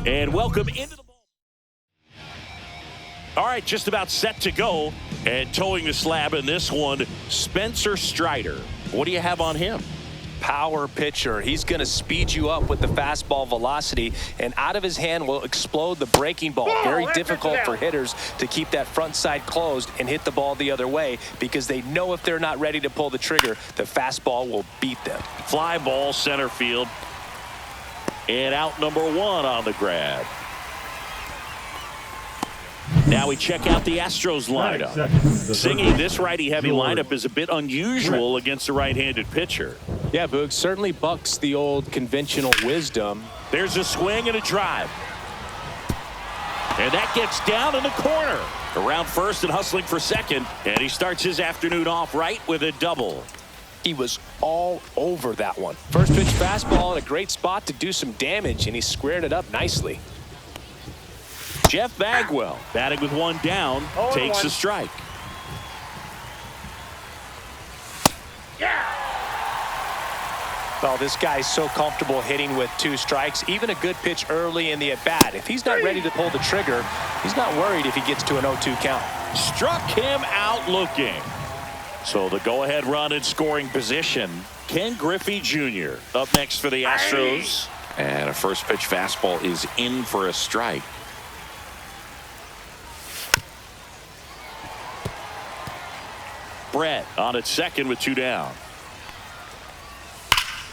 And welcome into the ball. All right, just about set to go. And towing the slab in this one, Spencer Strider. What do you have on him? Power pitcher. He's going to speed you up with the fastball velocity, and out of his hand will explode the breaking ball. Very difficult for hitters to keep that front side closed and hit the ball the other way, because they know if they're not ready to pull the trigger, the fastball will beat them. Fly ball center field. And out number one on the grab. Now we check out the Astros lineup. Singing, this righty-heavy lineup is a bit unusual against a right-handed pitcher. Yeah, Boog, certainly bucks the old conventional wisdom. There's a swing and a drive. And that gets down in the corner. Around first and hustling for second. And he starts his afternoon off right with a double. He was all over that one. First pitch fastball in a great spot to do some damage, and he squared it up nicely. Jeff Bagwell, batting with one down, takes a strike. Well, this guy's so comfortable hitting with 2 strikes. Even a good pitch early in the at-bat. If he's not ready to pull the trigger, he's not worried if he gets to an 0-2 count. Struck him out looking. So the go-ahead run in scoring position. Ken Griffey Jr. up next for the Astros. And a first pitch fastball is in for a strike. Brett on at second with 2 down.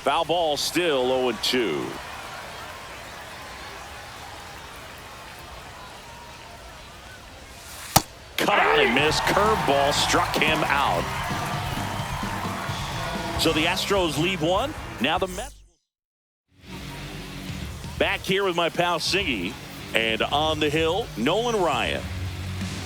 Foul ball, still 0-2. Cut out and missed. Curveball struck him out. So the Astros lead one. Now the Mets. Back here with my pal Singy. And on the hill, Nolan Ryan.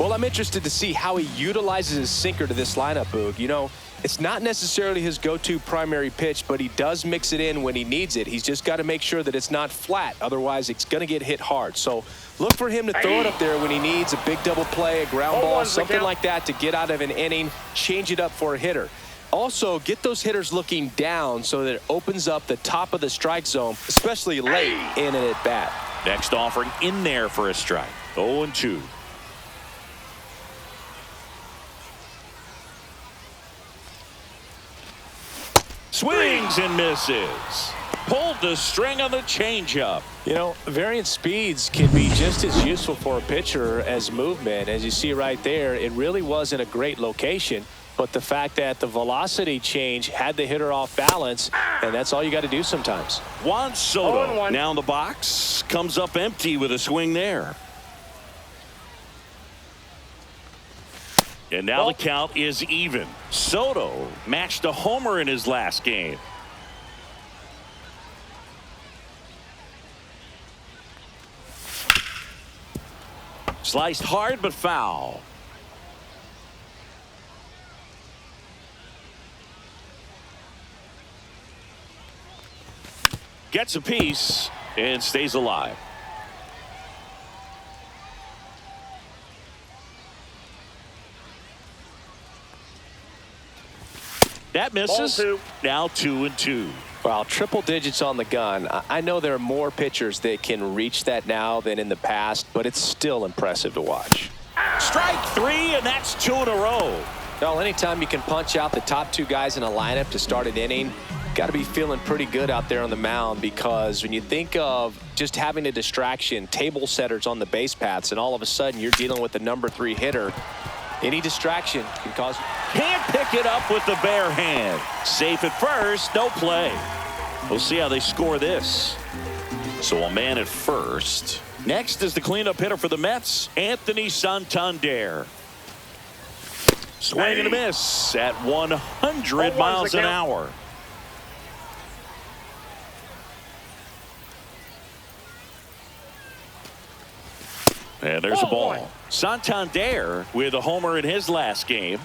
Well, I'm interested to see how he utilizes his sinker to this lineup, Boog. You know, it's not necessarily his go-to primary pitch, but he does mix it in when he needs it. He's just got to make sure that it's not flat. Otherwise, it's going to get hit hard. So look for him to throw it up there when he needs a big double play, a ground ball, something like that to get out of an inning, change it up for a hitter. Also, get those hitters looking down so that it opens up the top of the strike zone, especially late in an at-bat. Next offering in there for a strike. 0-2. Swings and misses. Pulled the string on the changeup. You know, variant speeds can be just as useful for a pitcher as movement. As you see right there, it really wasn't a great location, but the fact that the velocity change had the hitter off balance, and that's all you got to do sometimes. Juan Soto now in the box, comes up empty with a swing there. And now the count is even. Soto matched a homer in his last game. Sliced hard but foul. Gets a piece and stays alive. That misses. Now 2-2. Well, triple digits on the gun. I know there are more pitchers that can reach that now than in the past, but it's still impressive to watch. Strike 3, and that's 2 in a row. Well, anytime you can punch out the top 2 guys in a lineup to start an inning, got to be feeling pretty good out there on the mound, because when you think of just having a distraction, table setters on the base paths, and all of a sudden you're dealing with the number 3 hitter, any distraction can cause. Can't pick it up with the bare hand. Safe at first, no play. We'll see how they score this. So a man at first. Next is the cleanup hitter for the Mets, Anthony Santander. Swing and a miss at 100 miles an hour. And there's a ball. Santander with a homer in his last game.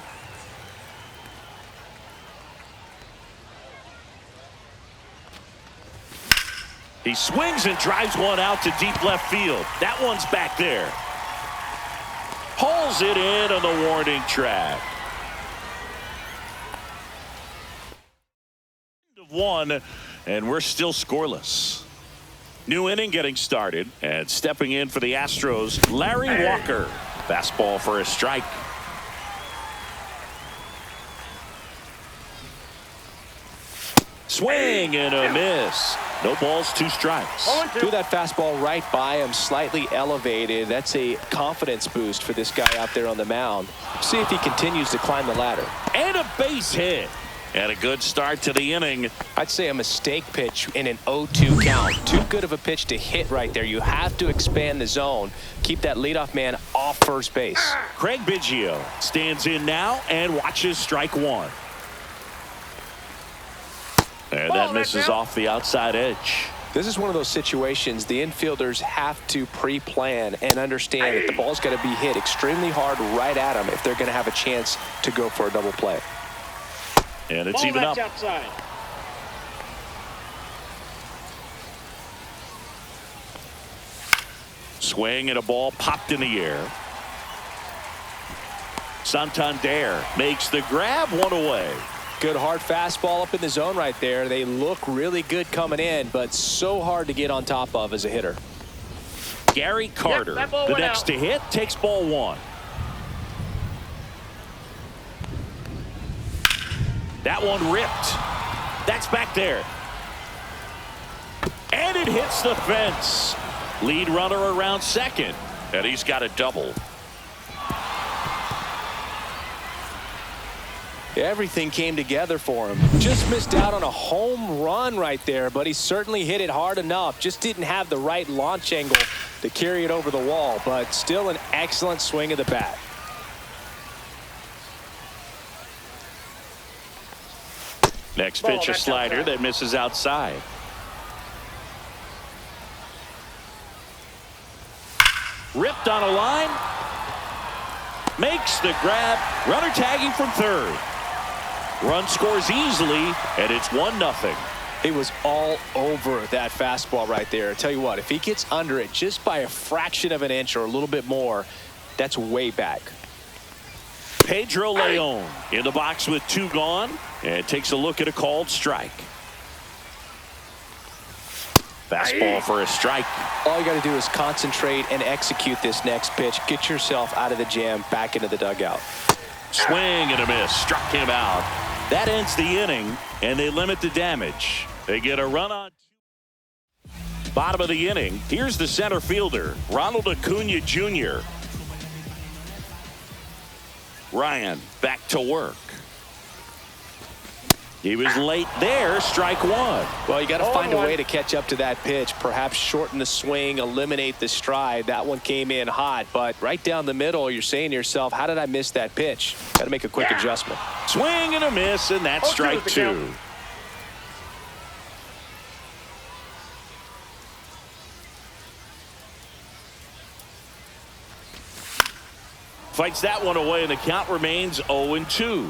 He swings and drives one out to deep left field. That one's back there. Pulls it in on the warning track. End of 1, and we're still scoreless. New inning getting started, and stepping in for the Astros, Larry Walker. Fastball for a strike. Swing and a miss. No balls, 2 strikes. Threw that fastball right by him, slightly elevated. That's a confidence boost for this guy out there on the mound. See if he continues to climb the ladder. And a base hit. And a good start to the inning. I'd say a mistake pitch in an 0-2 count. Too good of a pitch to hit right there. You have to expand the zone. Keep that leadoff man off first base. Craig Biggio stands in now and watches strike 1. And that misses off the outside edge. This is one of those situations the infielders have to pre-plan and understand that the ball's got to be hit extremely hard right at them if they're going to have a chance to go for a double play. And it's even up. Outside. Swing and a ball popped in the air. Santander makes the grab, 1 away. Good hard fastball up in the zone right there. They look really good coming in, but so hard to get on top of as a hitter. Gary Carter, the next to hit, takes ball 1. That one ripped. That's back there. And it hits the fence. Lead runner around second. And he's got a double. Everything came together for him. Just missed out on a home run right there, but he certainly hit it hard enough. Just didn't have the right launch angle to carry it over the wall, but still an excellent swing of the bat. Next pitch, a slider that misses outside. Ripped on a line. Makes the grab. Runner tagging from third. Run scores easily, and it's 1-0. He was all over that fastball right there. I tell you what, if he gets under it just by a fraction of an inch or a little bit more, that's way back. Pedro Leon in the box with 2 gone, and takes a look at a called strike. Fastball for a strike. All you got to do is concentrate and execute this next pitch. Get yourself out of the jam, back into the dugout. Swing and a miss. Struck him out. That ends the inning, and they limit the damage. They get a run on. Bottom of the inning. Here's the center fielder, Ronald Acuna Jr. Ryan back to work. He was late there. Strike 1. Well, you got to find a way to catch up to that pitch. Perhaps shorten the swing, eliminate the stride. That one came in hot, but right down the middle, you're saying to yourself, how did I miss that pitch? Got to make a quick adjustment. Swing and a miss, and that's strike 2. Fights that one away, and the count remains 0-2.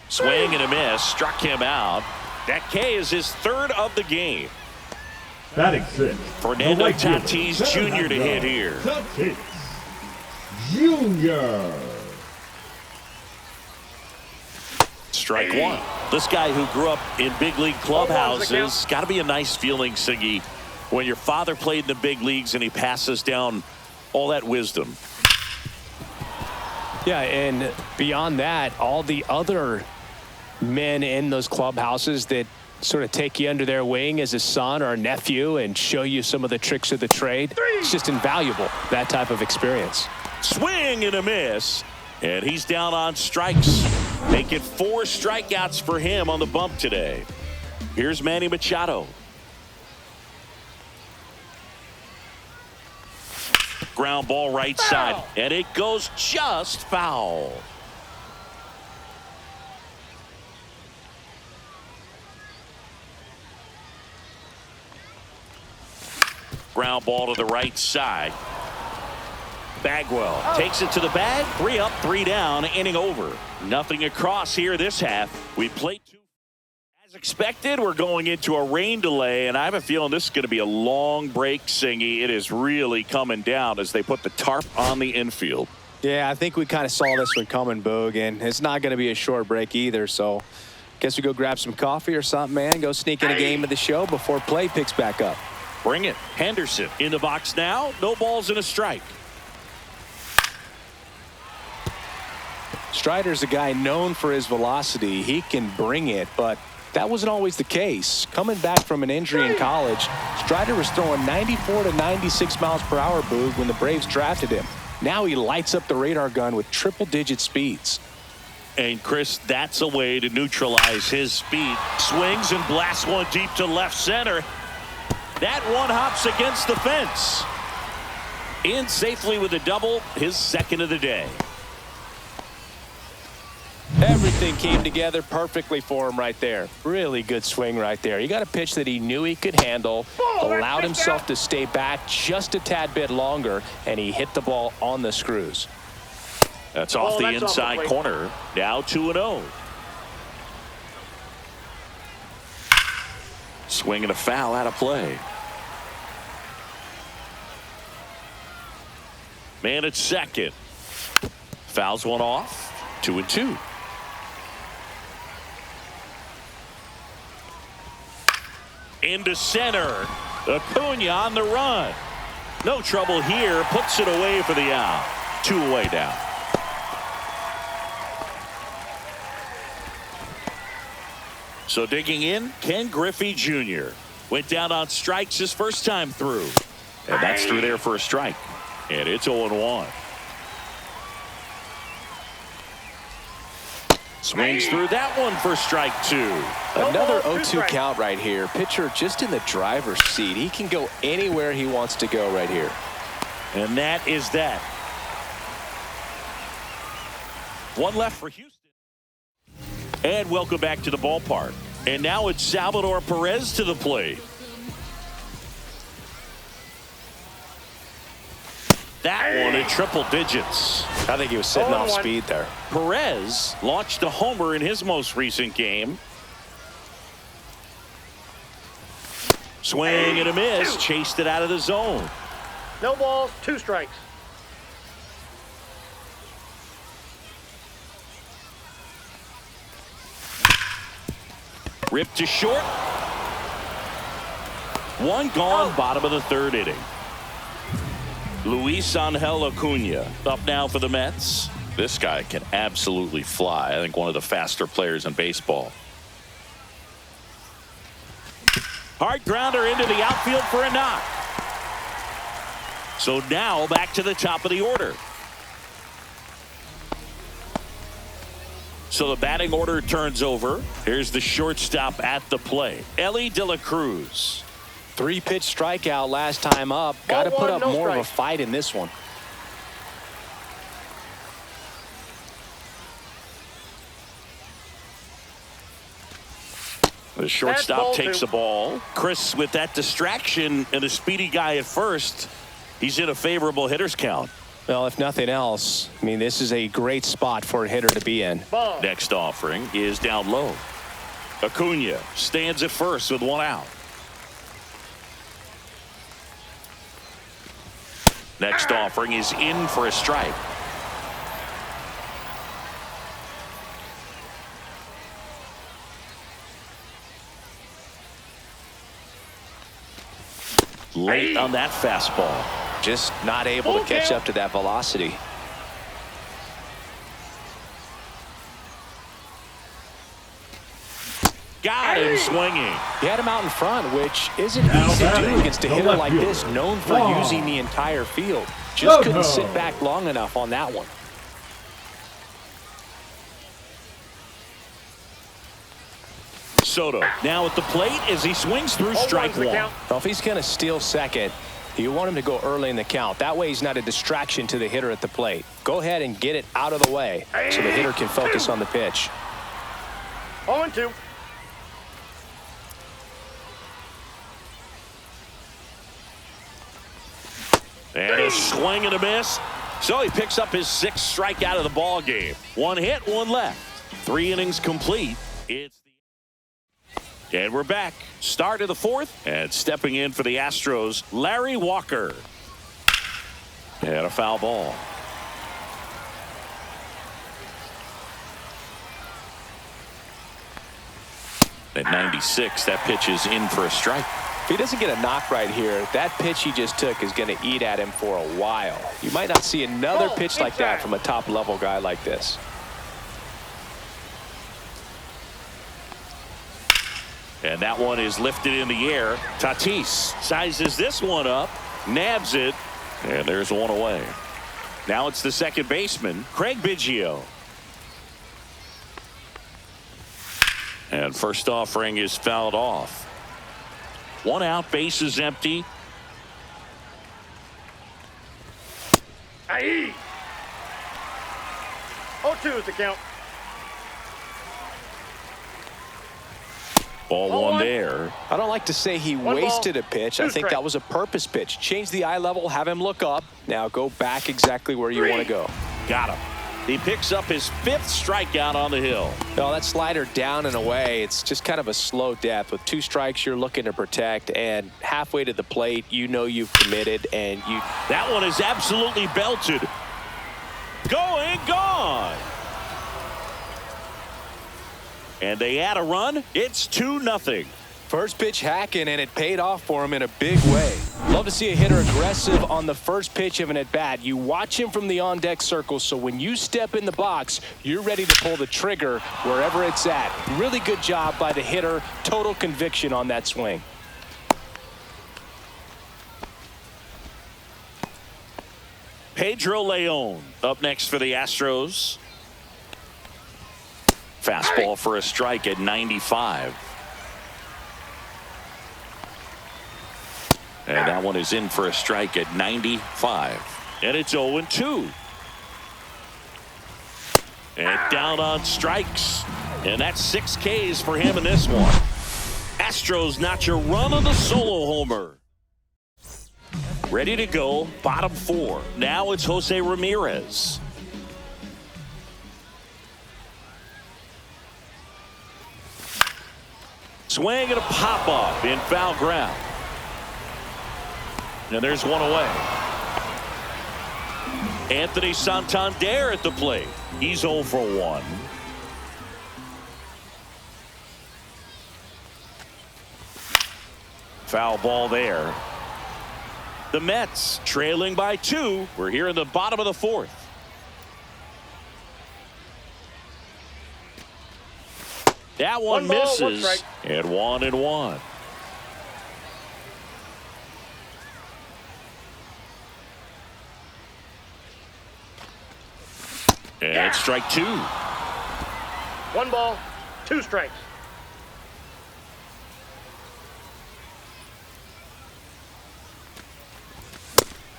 Swing and a miss. Struck him out. That K is his 3rd of the game. Batting 6. Fernando Tatis Jr. to hit here. Tatis Jr. Strike 1. This guy who grew up in big league clubhouses, got to be a nice feeling, Siggy, when your father played in the big leagues and he passes down all that wisdom. Yeah, and beyond that, all the other men in those clubhouses that sort of take you under their wing as a son or a nephew and show you some of the tricks of the trade. It's just invaluable, that type of experience. Swing and a miss, and he's down on strikes. Make it 4 strikeouts for him on the bump today. Here's Manny Machado. Ground ball right side, and it goes just foul. Ground ball to the right side. Bagwell takes it to the bag. 3 up, 3 down, inning over. Nothing across here this half. We played 2. As expected, we're going into a rain delay, and I have a feeling this is going to be a long break, Singy. It is really coming down as they put the tarp on the infield. Yeah, I think we kind of saw this one coming, Boog, and it's not going to be a short break either. So guess we go grab some coffee or something, man. Go sneak in a game of the show before play picks back up. Bring it. Henderson in the box now. No balls and a strike. Strider's a guy known for his velocity. He can bring it, but that wasn't always the case. Coming back from an injury in college, Strider was throwing 94 to 96 miles per hour, Boog, when the Braves drafted him. Now he lights up the radar gun with triple-digit speeds. And, Chris, that's a way to neutralize his speed. Swings and blasts one deep to left center. That one hops against the fence. In safely with a double, his second of the day. Everything came together perfectly for him right there. Really good swing right there. He got a pitch that he knew he could handle, allowed himself to stay back just a tad bit longer, and he hit the ball on the screws. That's off the inside corner. Now 2-0. Swing and a foul out of play. Man at second. Fouls one off. 2-2. Into center. Acuna on the run. No trouble here. Puts it away for the out. 2 away now. So digging in, Ken Griffey Jr. Went down on strikes his first time through. And that's through there for a strike. And it's 0-1. Swings through that one for strike 2. Another 0-2 count right here. Pitcher just in the driver's seat. He can go anywhere he wants to go right here. And that is that. One left for Houston. And welcome back to the ballpark. And now it's Salvador Perez to the plate. That one at triple digits. I think he was sitting off speed there. Perez launched a homer in his most recent game. Swing and a miss. Chased it out of the zone. No balls, 2 strikes. Ripped to short. One gone, bottom of the 3rd inning. Luis Angel Acuna up now for the Mets. This guy can absolutely fly. I think one of the faster players in baseball. Hard grounder into the outfield for a knock. So now back to the top of the order. So the batting order turns over. Here's the shortstop at the plate, Elly De La Cruz. 3-pitch strikeout last time up. Got to put up more of a fight in this one. The shortstop takes the ball. Chris, with that distraction and a speedy guy at first, he's in a favorable hitter's count. Well, if nothing else, I mean, this is a great spot for a hitter to be in. Next offering is down low. Acuna stands at first with 1 out. Next offering is in for a strike. Late on that fastball. Just not able to catch up to that velocity. Got him swinging. He had him out in front, which isn't easy to do against a hitter like this, known for using the entire field. Just couldn't sit back long enough on that one. Soto now at the plate as he swings through strike 1. Well, if he's going to steal second, you want him to go early in the count. That way he's not a distraction to the hitter at the plate. Go ahead and get it out of the way so the hitter can focus on the pitch. 0-2. And a swing and a miss. So he picks up his 6th strikeout of the ball game. 1 hit, 1 left. 3 innings complete. And we're back. Start of the 4th. And stepping in for the Astros, Larry Walker. And a foul ball. At 96, that pitch is in for a strike. If he doesn't get a knock right here, that pitch he just took is going to eat at him for a while. You might not see another pitch like that from a top-level guy like this. And that one is lifted in the air. Tatis sizes this one up, nabs it, and there's one away. Now it's the second baseman, Craig Biggio. And first offering is fouled off. One out, base is empty. Aye. 0-2 is the count. Ball one there. I don't like to say he wasted a pitch. I think that was a purpose pitch. Change the eye level, have him look up. Now go back exactly where you want to go. Got him. He picks up his 5th strikeout on the hill. No, that slider down and away. It's just kind of a slow death. With 2 strikes, you're looking to protect, and halfway to the plate, you know you've committed, and you. That one is absolutely belted. Going, gone. And they add a run. It's 2-0. First pitch hacking, and it paid off for him in a big way. Love to see a hitter aggressive on the first pitch of an at-bat. You watch him from the on-deck circle, so when you step in the box, you're ready to pull the trigger wherever it's at. Really good job by the hitter. Total conviction on that swing. Pedro Leon up next for the Astros. Fastball for a strike at 95. And that one is in for a strike at 95. And it's 0-2. And down on strikes. And that's 6 Ks for him in this one. Astros notch a run on the solo homer. Ready to go, bottom 4. Now it's Jose Ramirez. Swing and a pop-up in foul ground. And there's one away. Anthony Santander at the plate. He's 0 for 1. Foul ball there. The Mets trailing by 2. We're here in the bottom of the 4th. That one misses. And 1-1. And it's strike 2. 1 ball, 2 strikes.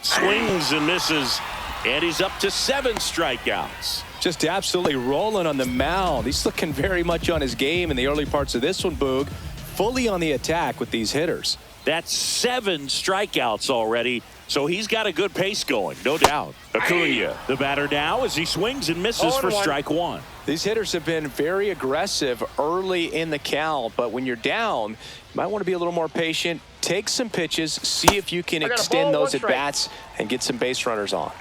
Swings and misses, and he's up to 7 strikeouts. Just absolutely rolling on the mound. He's looking very much on his game in the early parts of this one, Boog. Fully on the attack with these hitters. That's 7 strikeouts already, so he's got a good pace going, no doubt. Acuna, the batter now as he swings and misses for strike 1. These hitters have been very aggressive early in the count, but when you're down, you might want to be a little more patient. Take some pitches, see if you can extend those at-bats and get some base runners on.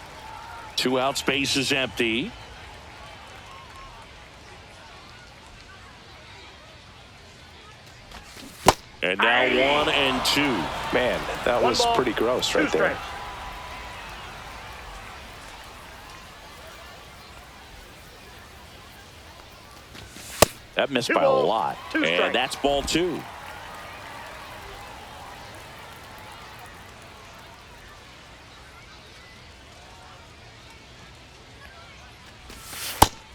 2 outs, base is empty. And now 1-2. Man, that was pretty gross right there. That missed by a lot. And that's ball 2.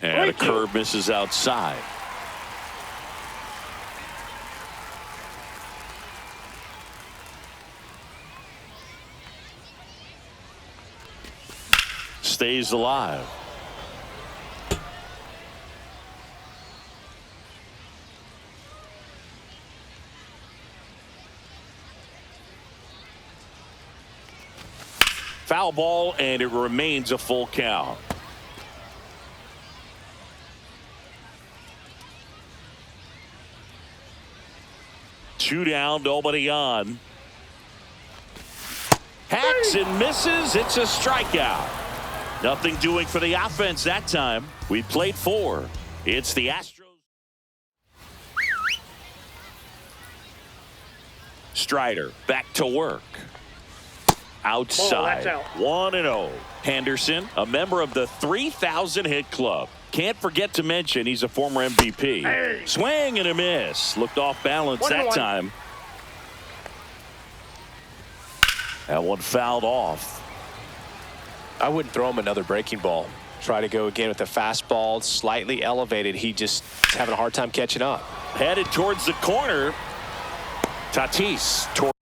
And a curve misses outside. Stays alive. Foul ball, and it remains a full count. Two down, nobody on. Hacks and misses. It's a strikeout. Nothing doing for the offense that time. We played 4. It's the Astros. Strider back to work. Outside. Ball, 1-0. Henderson, a member of the 3,000 hit club. Can't forget to mention he's a former MVP. Hey. Swing and a miss. Looked off balance that 1-1. time. That one fouled off. I wouldn't throw him another breaking ball. Try to go again with the fastball, slightly elevated. He just is having a hard time catching up. Headed towards the corner. Tatis towards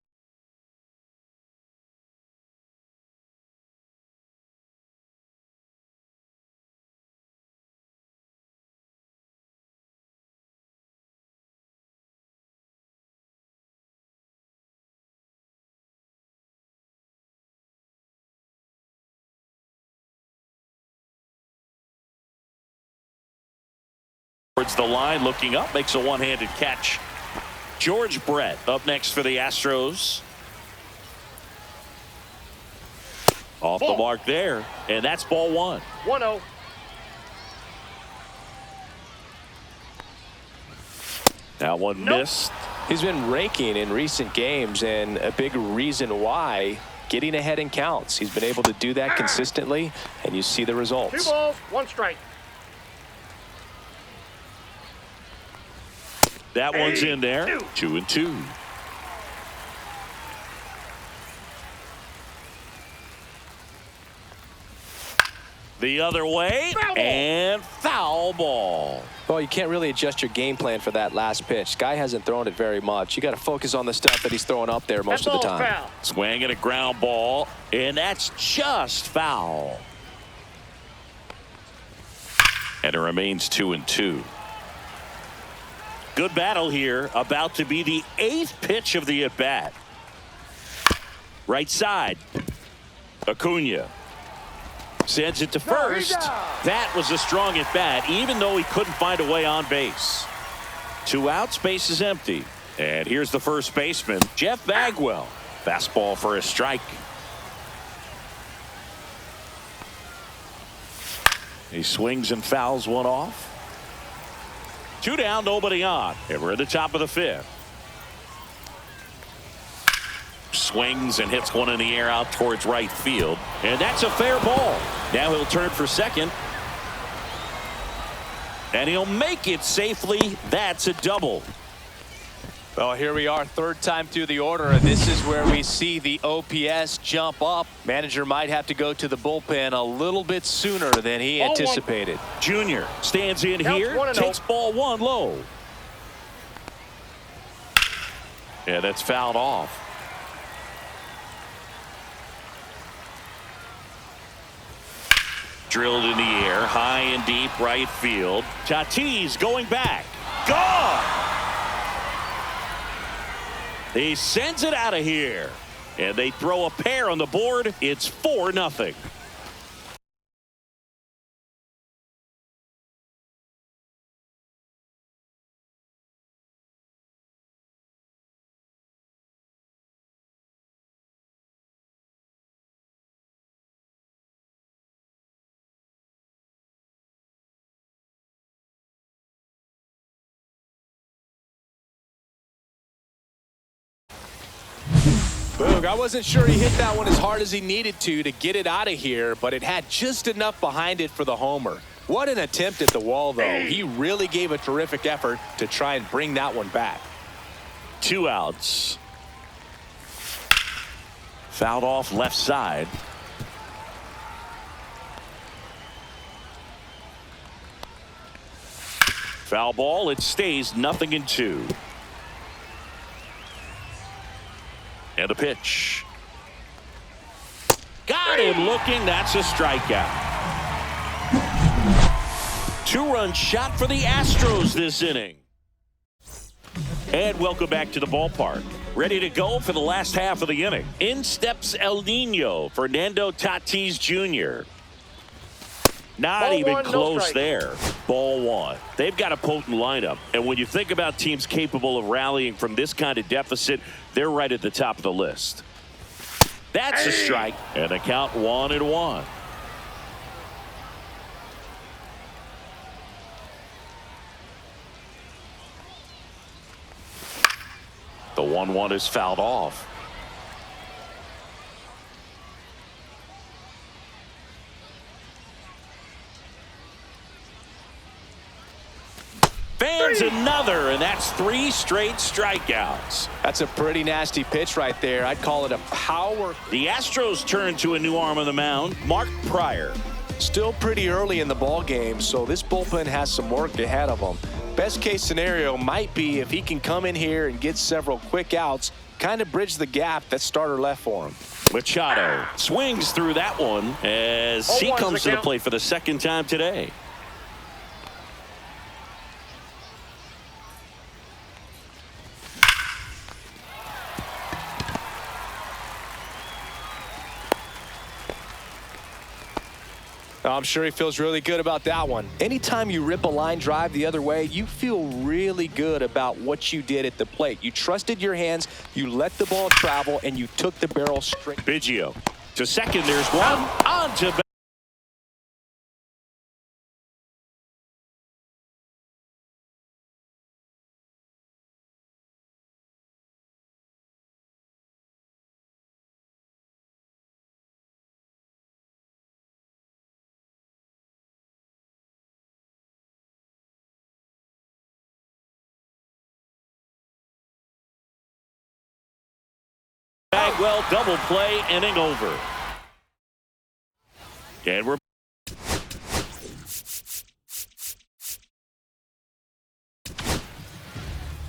the line, looking up, makes a one-handed catch. George Brett up next for the Astros. Off the mark there, and that's ball one. 1-0. That one missed. He's been raking in recent games, and a big reason why, getting ahead in counts. He's been able to do that consistently, and you see the results. 2 balls, 1 strike. That one's in there. 2-2. The other way, Foul ball. and foul ball. Well, you can't really adjust your game plan for that last pitch. Guy hasn't thrown it very much. You got to focus on the stuff that he's throwing up there most of the That ball's time. foul. Swing and a ground ball, and that's just foul. And it remains 2-2. Good battle here, about to be the 8th pitch of the at-bat. Right side. Acuna sends it to first. That was a strong at-bat, even though he couldn't find a way on base. 2 outs, base is empty. And here's the first baseman, Jeff Bagwell. Fastball for a strike. He swings and fouls one off. 2 down, nobody on, and we're at the top of the 5th. Swings and hits one in the air out towards right field, and that's a fair ball. Now he'll turn for second, and he'll make it safely. That's a double. Well, here we are, 3rd time through the order, and this is where we see the OPS jump up. Manager might have to go to the bullpen a little bit sooner than he anticipated. Junior stands in Counts here, 1-0. takes ball 1 low. Yeah, that's fouled off. Drilled in the air, high and deep right field. Tatis going back. Gone! He sends it out of here. And they throw a pair on the board. It's 4-0. Boog, I wasn't sure he hit that one as hard as he needed to get it out of here, but it had just enough behind it for the homer. What an attempt at the wall, though. He really gave a terrific effort to try and bring that one back. 2 outs. Fouled off left side. Foul ball. It stays 0-2. And a pitch. Got him looking. That's a strikeout. 2-run shot for the Astros this inning. And welcome back to the ballpark. Ready to go for the last half of the inning. In steps El Nino, Fernando Tatis Jr. Not Ball even 1, no close strike. there. Ball 1. They've got a potent lineup. And when you think about teams capable of rallying from this kind of deficit, they're right at the top of the list. That's a strike. And the count 1-1. The The 1-1 is fouled off. Fans another, and that's 3 straight strikeouts. That's a pretty nasty pitch right there. I'd call it a power. The Astros turn to a new arm on the mound, Mark Pryor. Still pretty early in the ball game, so this bullpen has some work ahead of them. Best case scenario might be if he can come in here and get several quick outs, kind of bridge the gap that starter left for him. Machado swings through that one as he comes to the plate for the second time today. I'm sure he feels really good about that one. Anytime you rip a line drive the other way, you feel really good about what you did at the plate. You trusted your hands, you let the ball travel, and you took the barrel straight. Biggio to second. There's one. On to Bagwell, double play, inning over. And we're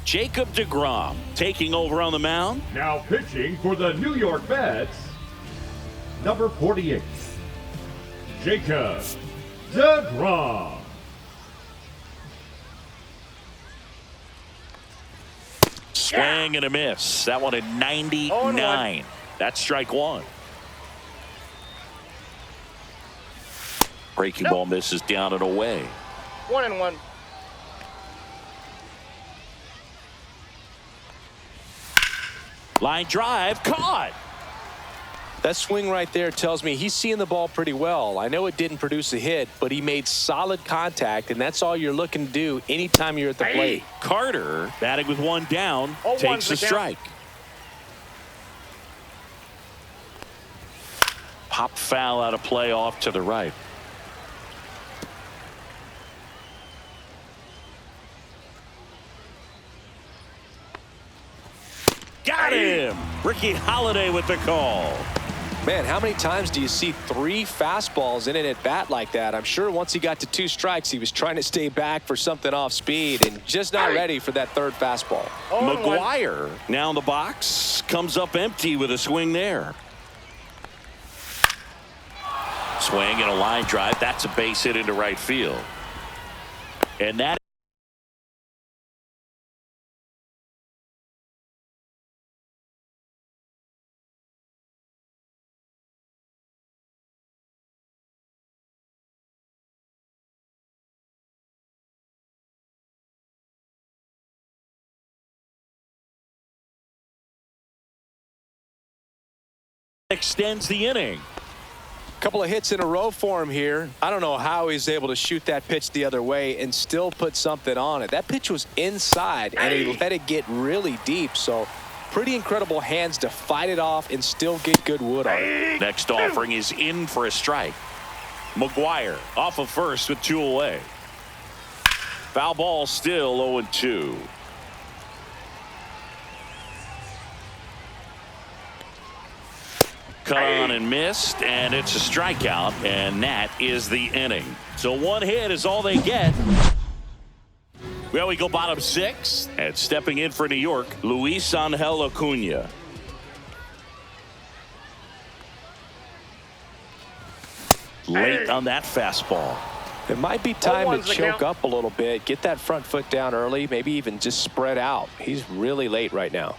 Jacob deGrom taking over on the mound. Now pitching for the New York Mets, number 48, Jacob deGrom. Swing and a miss. That one at 99. That's strike one. Breaking ball misses down and away. 1-1. Line drive caught. That swing right there tells me he's seeing the ball pretty well. I know it didn't produce a hit, but he made solid contact, and that's all you're looking to do anytime you're at the plate. Carter, batting with one down, takes the strike. Pop foul out of play off to the right. Got him! Ricky Holiday with the call. Man, how many times do you see 3 fastballs in an at bat like that? I'm sure once he got to 2 strikes, he was trying to stay back for something off speed and just not ready for that 3rd fastball. McGuire now in the box, comes up empty with a swing there. Swing and a line drive. That's a base hit into right field. And that extends the inning. Couple of hits in a row for him here. I don't know how he's able to shoot that pitch the other way and still put something on it. That pitch was inside and he let it get really deep. So pretty incredible hands to fight it off and still get good wood on it. Next offering is in for a strike. McGuire off of first with 2 away. Foul ball, still 0-2. Cut on and missed, and it's a strikeout, and that is the inning. So 1 hit is all they get. Well, we go bottom 6, and stepping in for New York, Luis Angel Acuna. Late on that fastball. It might be time to choke up a little bit, get that front foot down early, maybe even just spread out. He's really late right now.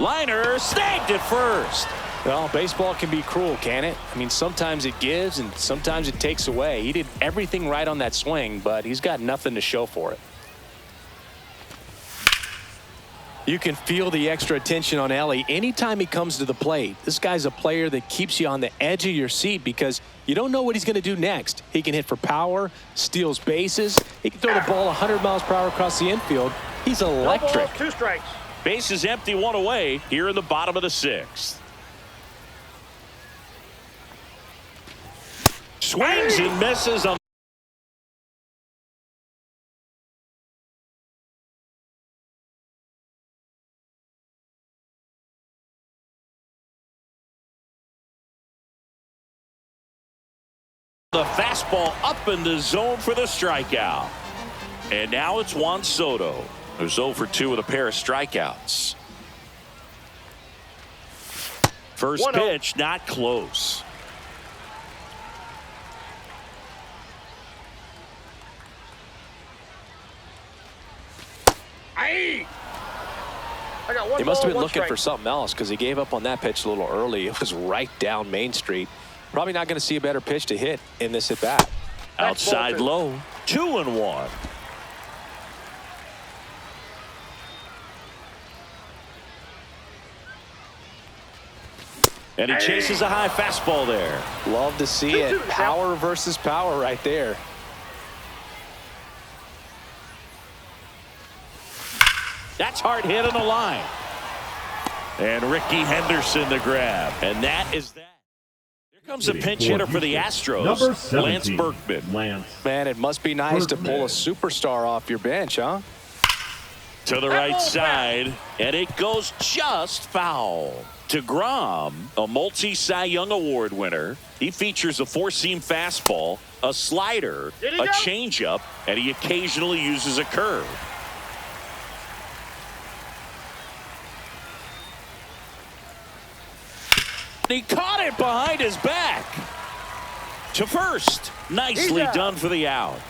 Liner snagged at first. Well, baseball can be cruel, can it? I mean, sometimes it gives and sometimes it takes away. He did everything right on that swing, but he's got nothing to show for it. You can feel the extra attention on Ellie anytime he comes to the plate. This guy's a player that keeps you on the edge of your seat because you don't know what he's going to do next. He can hit for power, steals bases. He can throw the ball 100 miles per hour across the infield. He's electric. No balls, 2 strikes. Base is empty, 1 away here in the bottom of the 6th. Swings and misses on the fastball up in the zone for the strikeout. And now it's Juan Soto, who's 0 for 2 with a pair of strikeouts. First 1-0. pitch, not close. I got 1 He must ball, have been 1 looking strike. for something else because he gave up on that pitch a little early. It was right down Main Street. Probably not going to see a better pitch to hit in this at bat. Outside low, 2-1. And he chases a high fastball there. Love to see it. Power versus power right there. That's hard hit on the line. And Ricky Henderson the grab. And that is that. Here comes a pinch hitter for the Astros, Number 17, Lance Berkman. Lance. Man, it must be nice to pull a Berkman. superstar off your bench, huh? To the right side, and it goes just foul. DeGrom, a multi-Cy Young Award winner. He features a 4-seam fastball, a slider, Did he a go? changeup, and he occasionally uses a curve. He caught it behind his back. To first. Nicely He's out. done for the out.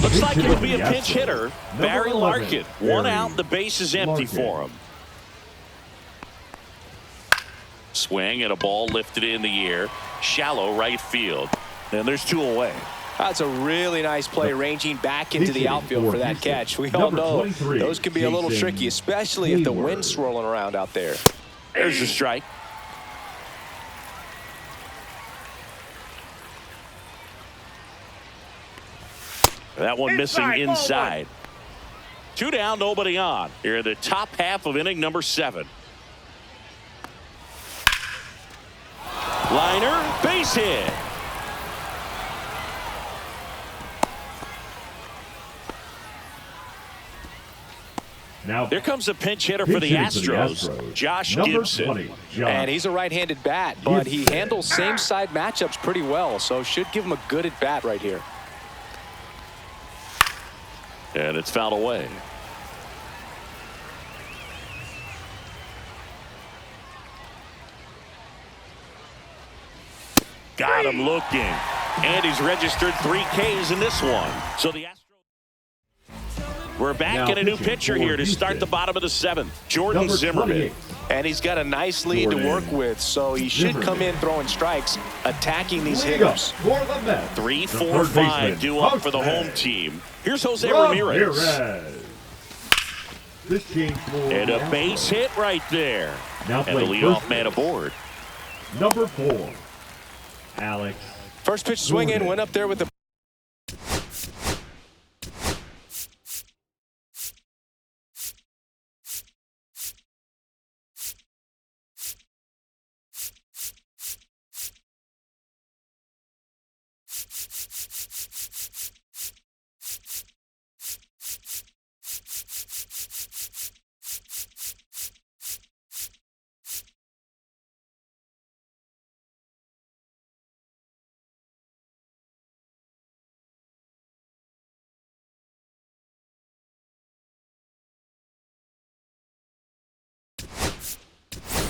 Looks like it'll be a pinch hitter. Barry Larkin. 1 out. The base is empty for him. Swing and a ball lifted in the air. Shallow right field. And there's 2 away. That's a really nice play, ranging back into the outfield for that catch. We all know those can be a little tricky, especially if the wind's swirling around out there. There's the strike. That one missing inside. 2 down, nobody on. Here in the top half of inning number 7. Liner, base hit. Now, There comes a pinch hitter for the Astros, Josh number Gibson. 20, Josh. And he's a right-handed bat, but he handles same-side matchups pretty well, so should give him a good at-bat right here. And it's fouled away. Got him looking. And he's registered 3 Ks in this one. So the Astros. We're back Now in a new pitching pitcher for here to start Houston. the bottom of the 7th. Jordan Number Zimmerman. 28. And he's got a nice lead to work with, so he should come in throwing strikes, attacking these hitters. For the Mets, 3, the 4, third 5 baseman, due up for the Jose home team. Here's Jose Ramirez. This change for And the a base Astros. hit right there. Now And the playing leadoff first man base, aboard. Number 4, Alex. First pitch swing in, went up there with the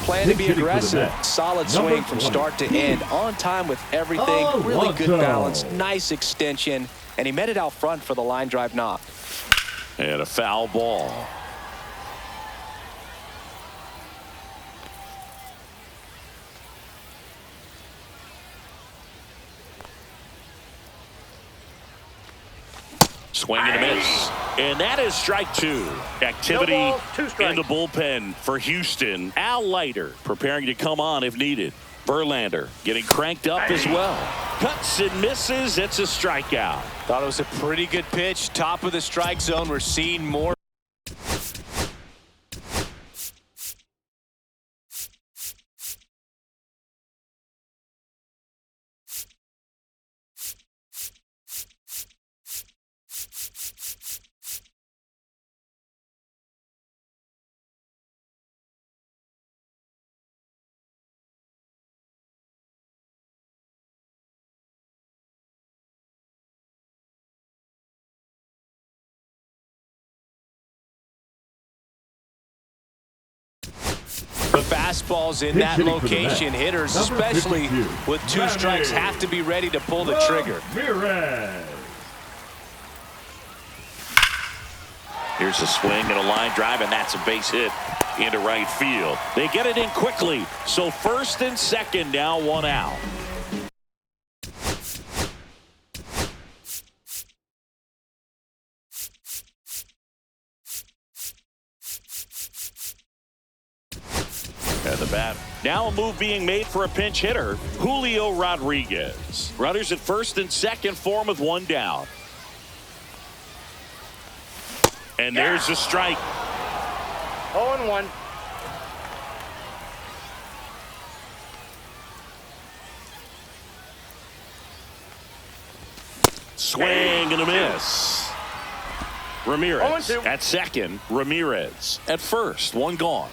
plan to be Hitting for the aggressive. Mets. Solid Number swing from 20. start to end. On time with everything. Really good Alonso. balance. Nice extension. And he met it out front for the line drive knock. And a foul ball. Swing and a miss. And that is strike two. Activity No balls, 2 strikes. in the bullpen for Houston. Al Leiter preparing to come on if needed. Verlander getting cranked up as well. Cuts and misses. It's a strikeout. Thought it was a pretty good pitch. Top of the strike zone. We're seeing more. The fastball's in that location. Hitters, especially with 2 strikes, have to be ready to pull the trigger. Here's a swing and a line drive, and that's a base hit into right field. They get it in quickly. So first and second, now 1 out. And the bat. Now a move being made for a pinch hitter, Julio Rodriguez. Runners at first and second for him with 1 down. And there's a strike. 0-1. Swing and a miss. Ramirez 0-2. at second. Ramirez at first. 1 gone.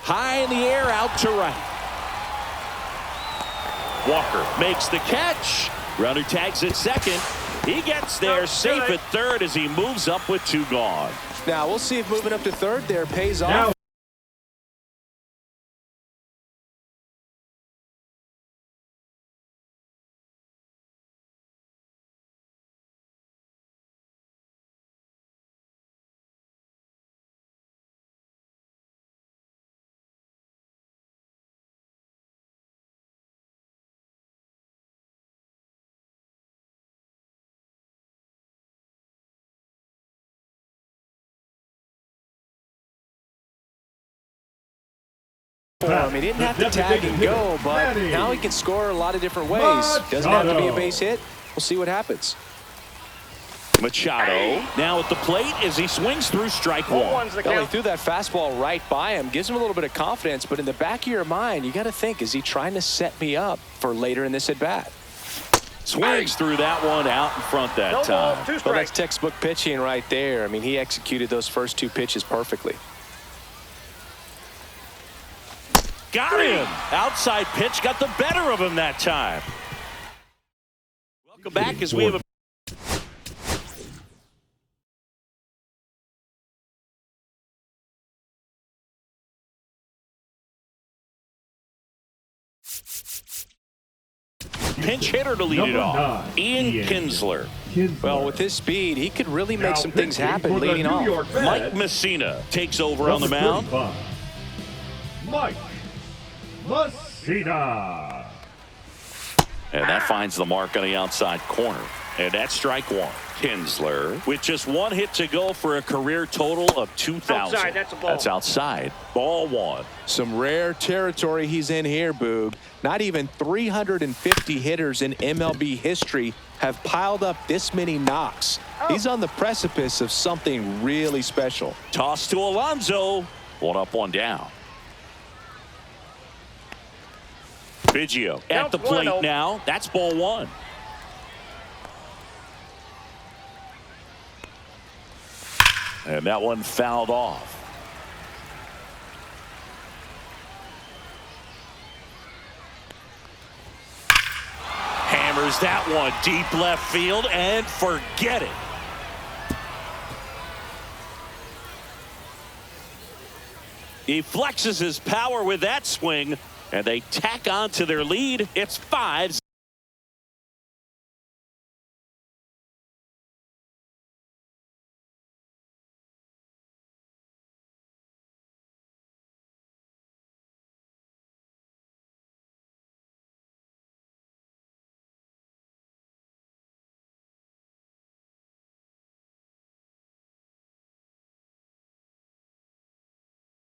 High in the air, out to right. Walker makes the catch. Runner tags at second. He gets there safe at third as he moves up with 2 gone. Now we'll see if moving up to third there pays off. He didn't have to tag and go, but now he can score a lot of different ways. Doesn't have to be a base hit. We'll see what happens. Machado now at the plate as he swings through strike 1. Well, he threw that fastball right by him. Gives him a little bit of confidence, but in the back of your mind, you got to think, is he trying to set me up for later in this at-bat? Swings through that one out in front that time. Well, that's textbook pitching right there. I mean, he executed those first 2 pitches perfectly. Got him. Outside pitch got the better of him that time. Welcome back as we have a pinch hitter to lead it off. Ian Kinsler. Well, with his speed, he could really make some things happen leading off. Mike Messina takes over on the mound. Mike Messina. And that finds the mark on the outside corner. And that's strike 1. Kinsler with just 1 hit to go for a career total of 2,000. Outside, that's a ball. That's outside. Ball 1. Some rare territory he's in here, Boog. Not even 350 hitters in MLB history have piled up this many knocks. He's on the precipice of something really special. Toss to Alonso. 1 up, 1 down. Biggio at the plate now. That's ball 1. And that one fouled off. Hammers that one deep left field and forget it. He flexes his power with that swing, and they tack on to their lead. It's 5.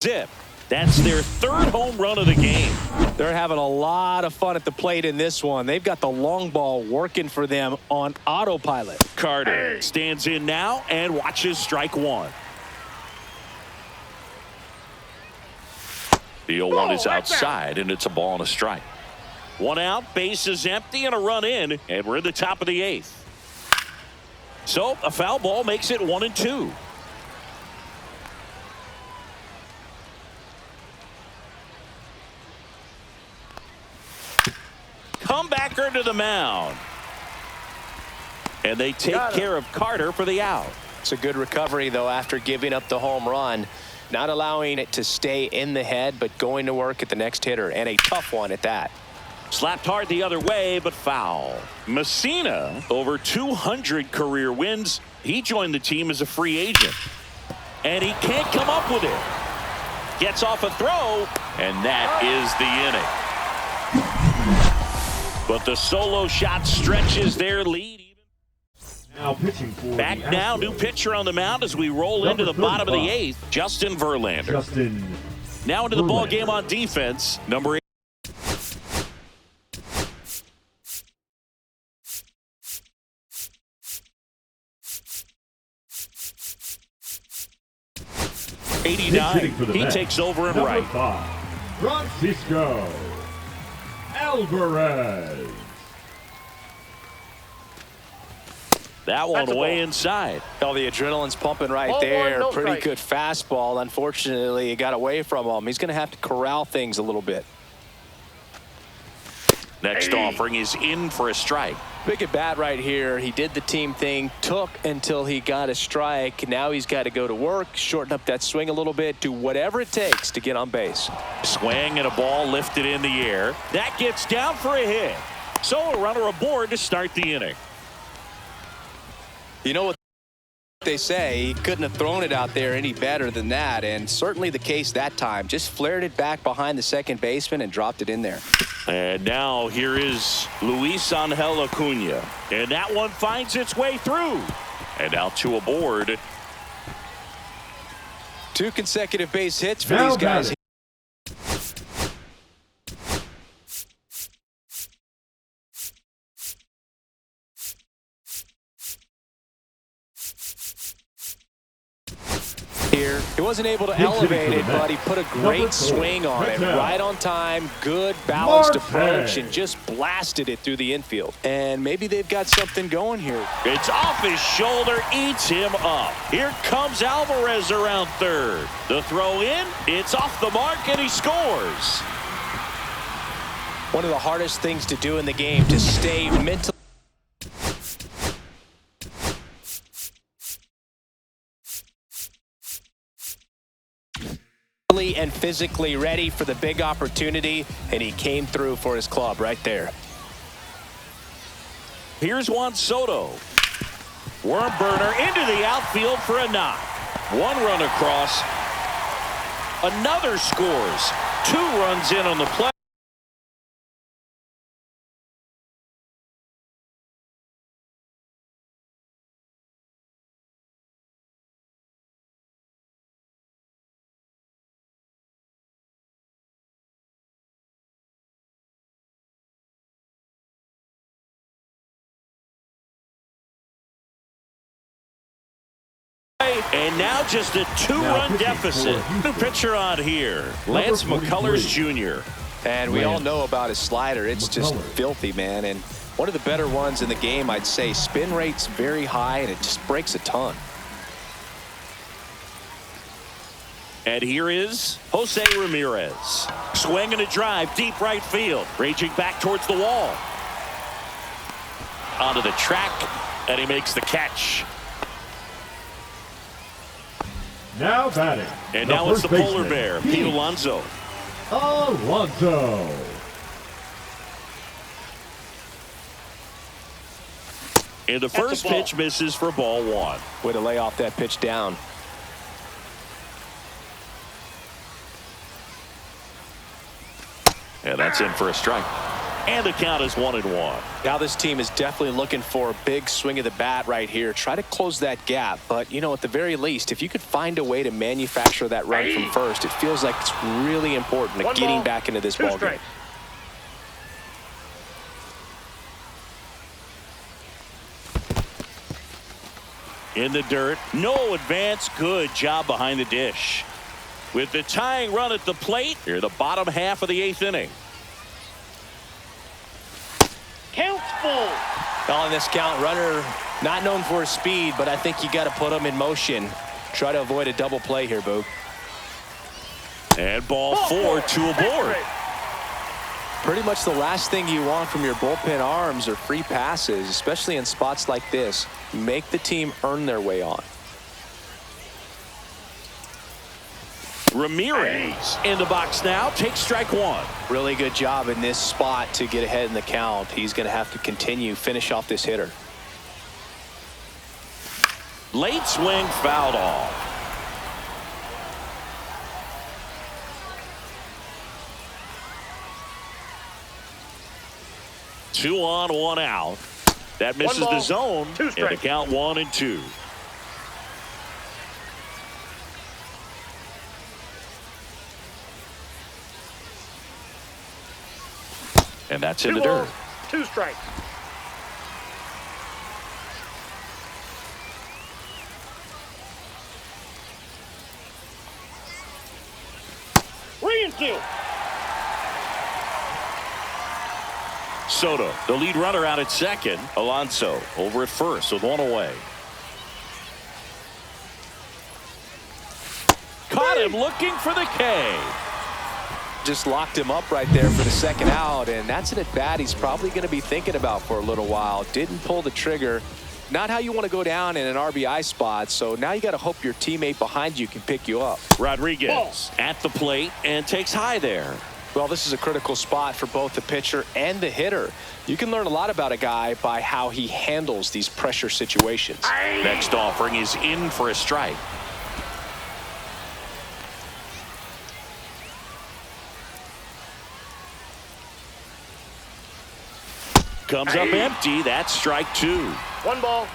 Zip. That's their third home run of the game. They're having a lot of fun at the plate in this one. They've got the long ball working for them on autopilot. Carter stands in now and watches strike one. The 0-1 is outside, and it's a ball and a strike. One out, base is empty, and a run in, and we're in the top of the 8th. So a foul ball makes it 1-2. Comebacker to the mound. And they take care of Carter for the out. It's a good recovery, though, after giving up the home run. Not allowing it to stay in the head, but going to work at the next hitter, and a tough one at that. Slapped hard the other way, but foul. Messina, over 200 career wins. He joined the team as a free agent. And he can't come up with it. Gets off a throw, and that is the inning. But the solo shot stretches their lead. Now pitching for Back now, new pitcher on the mound as we roll into the bottom of the 8th, Justin Verlander. Now into the ball game on defense, number 8. He takes over in right. 5, Francisco Alvarez. That one way inside. Oh, the adrenaline's pumping right there. Pretty good fastball. Unfortunately, it got away from him. He's going to have to corral things a little bit. Next offering is in for a strike. Big at bat right here. He did the team thing, took until he got a strike. Now he's got to go to work, shorten up that swing a little bit, do whatever it takes to get on base. Swing and a ball lifted in the air. That gets down for a hit. So a runner aboard to start the inning. You know what they say, he couldn't have thrown it out there any better than that, and certainly the case that time. Just flared it back behind the second baseman and dropped it in there. And now here is Luis Angel Acuna, and that one finds its way through. And out to aboard. 2 consecutive base hits for these guys. Here, he wasn't able to elevate it, but he put a great swing on it. Right on time, good balanced approach, and just blasted it through the infield. And maybe they've got something going here. It's off his shoulder, eats him up. Here comes Alvarez around third. The throw in, it's off the mark, and he scores. One of the hardest things to do in the game, to stay mentally and physically ready for the big opportunity, and he came through for his club right there. Here's Juan Soto. Worm burner into the outfield for a knock. One run across. Another scores. 2 runs in on the play. And now just a 2-run deficit. New pitcher on here, Lance McCullers Jr. And we all know about his slider. It's just filthy, man. And one of the better ones in the game, I'd say. Spin rate's very high, and it just breaks a ton. And here is Jose Ramirez. Swing and a drive, deep right field. Raging back towards the wall. Onto the track, and he makes the catch. Now batting. And now it's the polar bear, Pete Alonso. And the first pitch misses for ball 1. Way to lay off that pitch down. And that's in for a strike. And the count is 1-1. Now this team is definitely looking for a big swing of the bat right here. Try to close that gap. But, you know, at the very least, if you could find a way to manufacture that run from first, it feels like it's really important to getting back into this ball game. In the dirt, no advance. Good job behind the dish. With the tying run at the plate, here the bottom half of the 8th inning. Count's full. On this count, runner not known for his speed, but I think you got to put him in motion. Try to avoid a double play here, Boog. And ball 4, 2 aboard. Pretty much the last thing you want from your bullpen arms are free passes, especially in spots like this. Make the team earn their way on. Ramirez in the box now. Takes strike 1. Really good job in this spot to get ahead in the count. He's going to have to continue, finish off this hitter. Late swing, fouled off. Two on, 1 out. That misses the zone. And the count 1-2. And that's in the dirt. 2 strikes. Reinfield. Soto, the lead runner, out at second. Alonso over at first with 1 away. Caught him looking for the K. Just locked him up right there for the second out, and that's an at-bat he's probably going to be thinking about for a little while. Didn't pull the trigger. Not how you want to go down in an RBI spot, so now you got to hope your teammate behind you can pick you up. Rodriguez at the plate and takes high there. Well, this is a critical spot for both the pitcher and the hitter. You can learn a lot about a guy by how he handles these pressure situations. Next offering is in for a strike. Comes up empty. That's strike 2. 1 ball,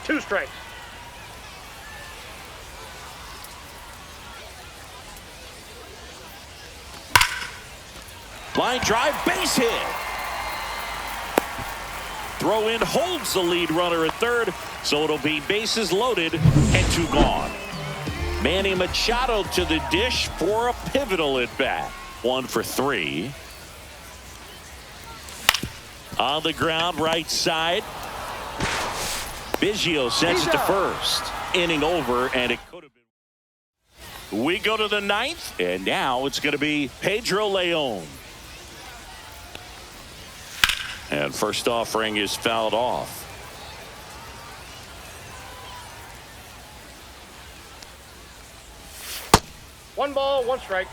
2 strikes. Line drive, base hit. Throw in holds the lead runner at third, so it'll be bases loaded and 2 gone. Manny Machado to the dish for a pivotal at bat. 1 for 3. On the ground, right side. Biggio sends it to first. Inning over, and it could have been. We go to the 9th, and now it's going to be Pedro Leon. And first offering is fouled off. One ball, 1 strike.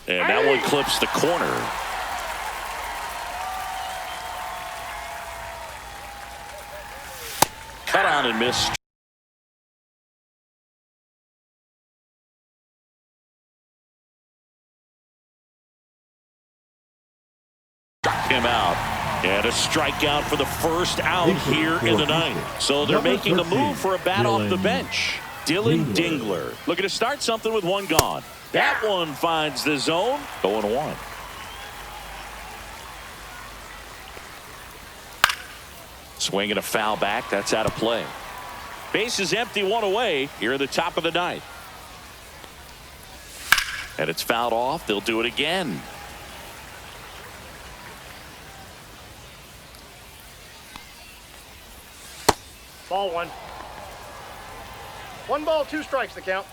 And that one clips the corner. Cut on and missed. Him out. And a strikeout for the first out here in the 9th. So they're making a move for a bat off the bench. Dylan Dingler looking to start something with 1 gone. That one finds the zone. 0-1. Swinging a foul back. That's out of play. Base is empty, 1 away here at the top of the 9th. And it's fouled off. They'll do it again. Ball 1. 1 ball, 2 strikes, the count.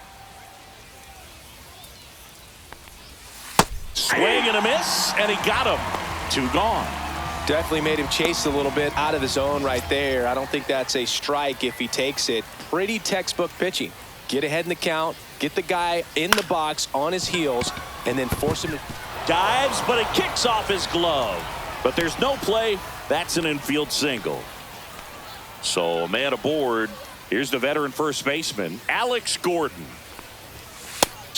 Swing and a miss, and he got him. 2 gone. Definitely made him chase a little bit out of the zone right there. I don't think that's a strike if he takes it. Pretty textbook pitching. Get ahead in the count, get the guy in the box on his heels, and then force him to. Dives, but it kicks off his glove. But there's no play. That's an infield single. So a man aboard. Here's the veteran first baseman, Alex Gordon.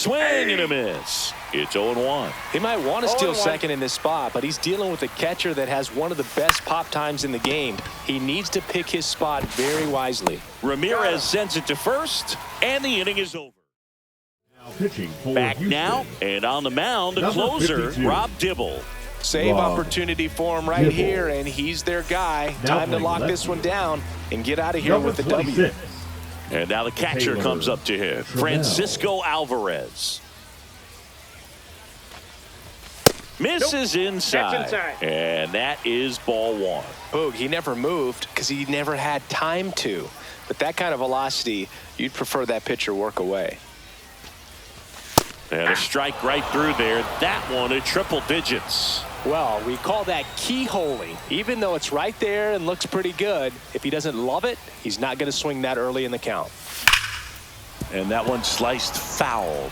Swing and a miss. It's 0-1. He might want to steal 0-1. second in this spot, but he's dealing with a catcher that has one of the best pop times in the game. He needs to pick his spot very wisely. Ramirez sends it to first, and the inning is over. Now pitching for Back Houston. now, and on the mound, the Number closer, 52. Rob Dibble. Save Rob opportunity for him right Dibble. here, and he's their guy. Now Time to playing lock left this one field. down and get out of here Number with the W. 26. And now the catcher Taylor comes up to hit, Trammell. Francisco Alvarez. Misses inside. That's inside. And that is ball one. Boog, he never moved because he never had time to. But that kind of velocity, you'd prefer that pitcher work away. And a strike right through there. That one at triple digits. Well, we call that keyholing. Even though it's right there and looks pretty good, if he doesn't love it, he's not going to swing that early in the count. And that one sliced foul.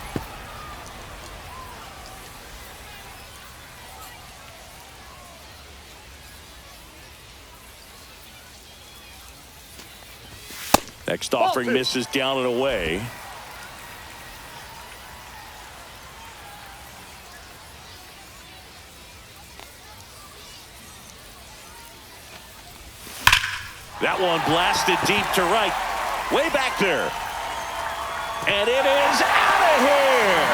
Next offering misses down and away. That one blasted deep to right. Way back there. And it is out of here.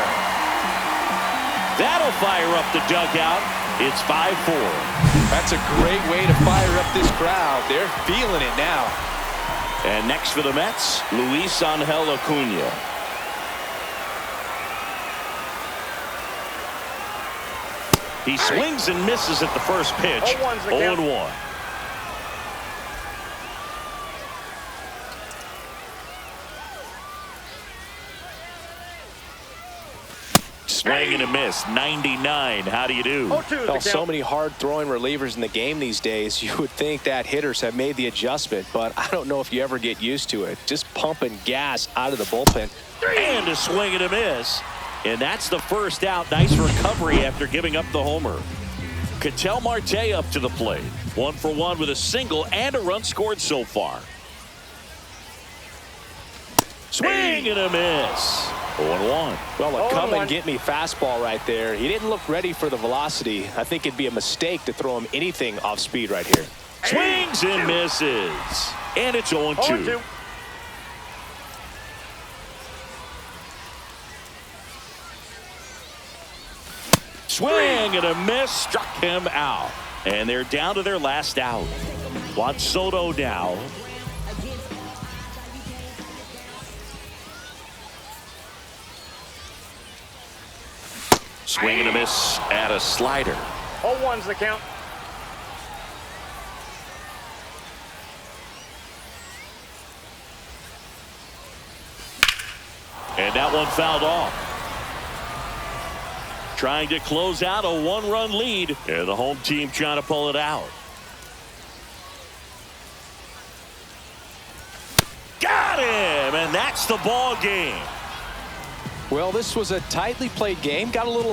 That'll fire up the dugout. It's 5-4. That's a great way to fire up this crowd. They're feeling it now. And next for the Mets, Luis Angel Acuna. He swings and misses at the first pitch. 0-1's the count. 0-1. Swing and a miss. 99. How do you do? 0-2 is the Well, count. so many hard-throwing relievers in the game these days, you would think that hitters have made the adjustment, but I don't know if you ever get used to it. Just pumping gas out of the bullpen. And a swing and a miss. And that's the first out. Nice recovery after giving up the homer. Ketel Marte up to the plate. 1 for 1 with a single and a run scored so far. Swing and a miss. 0-1. Well, a 0-1. come-and-get-me fastball right there. He didn't look ready for the velocity. I think it'd be a mistake to throw him anything off speed right here. Swings and misses. And it's 0-2. 0-2. Swing and a miss. Struck him out. And they're down to their last out. Juan Soto now. Swing and a miss at a slider. 0-1's the count. And that one fouled off. Trying to close out a 1-run lead. And the home team trying to pull it out. Got him! And that's the ball game. Well, this was a tightly played game. Got a little